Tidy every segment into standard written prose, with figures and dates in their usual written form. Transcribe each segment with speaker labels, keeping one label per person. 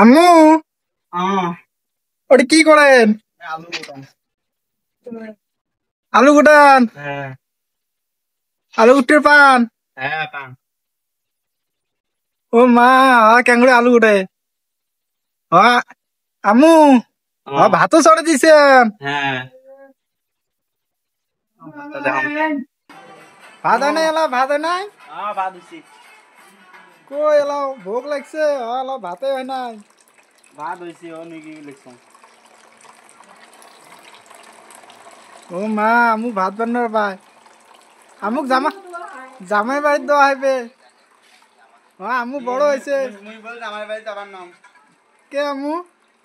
Speaker 1: আম্মু
Speaker 2: আহ
Speaker 1: ওটা কি করেন?
Speaker 2: আলু বোটাম।
Speaker 1: আলু গুটান?
Speaker 2: হ্যাঁ
Speaker 1: আলু গুটে পান?
Speaker 2: হ্যাঁ পান।
Speaker 1: ও মা, কেঙ্গুড়ে আলু গুটে? আম্মু
Speaker 2: আহ,
Speaker 1: ভাতও চড়ে দিছেন?
Speaker 2: হ্যাঁ ভাতটা দেখাম।
Speaker 1: ভাত হয় নাই এলা, ভাত হয় নাই?
Speaker 2: ভাত হইছি।
Speaker 1: কই এলাও ভোগ লাগছে, এলা ভাতে হয় নাই।
Speaker 2: ভাত হইছি ও নাকি লিখছম।
Speaker 1: ও মা, আমু ভাত বান্নার পাই। আমুক জামাই বাড়ির দেওয়া হইবে। আমু বড় হয়েছে।
Speaker 2: মুই বল আমার বাড়ি যাবার নাম।
Speaker 1: কে আমু?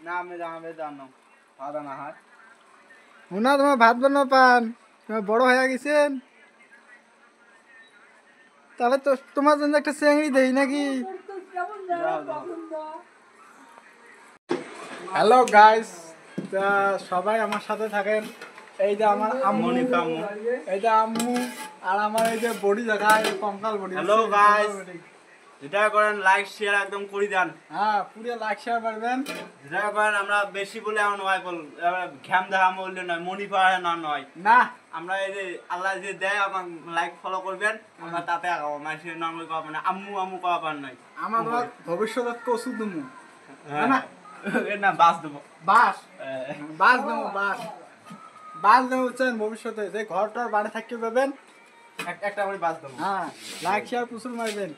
Speaker 2: না আমি আমার বাড়ি যাবার নাম। ভাত না হয়।
Speaker 1: মুনা তোমার ভাত বান্না পান, তোমার বড় হয়ে গেছেন। তাহলে তো তোমার জন্য একটা চেংড়ি দেই নাকি?
Speaker 2: যাও যাও।
Speaker 1: হ্যালো গাইস, তা সবাই আমার সাথে থাকেন। এই যে আমার আম্মু,
Speaker 2: মনিকা আম্মু।
Speaker 1: এই যে আম্মু, আর আমার এই যে বডি দেখায়, কঙ্কাল বডি।
Speaker 2: হ্যালো গাইস, যেটা করেন লাইক শেয়ার একদম করে দেন।
Speaker 1: হ্যাঁ, পুরো লাইক শেয়ার করবেন।
Speaker 2: যেটা করেন আমরা বেশি বলে এমন হয় বল ঘ্যাম দেখা বললে নয়, মনি পাড়ে না নয়।
Speaker 1: না,
Speaker 2: আমরা এই যে আল্লাহ যে দেয় আমার লাইক ফলো করবেন, আমরা তাতে আগাবো। মানুষের নর্মাল করা মানে আম্মু আম্মু করা পার নাই।
Speaker 1: আমার ভবিষ্যৎ কচু দুমু।
Speaker 2: হ্যাঁ না বাস দেবো।
Speaker 1: বাস,
Speaker 2: হ্যাঁ।
Speaker 1: বাস দেবো, বাস বাস দেবো বুঝছেন। ভবিষ্যতে যে ঘরটার বাড়ি থাকতে পাবেন।
Speaker 2: একটা করে বাস দেবো।
Speaker 1: হ্যাঁ, লাইক শেয়ার প্রচুর মারবেন।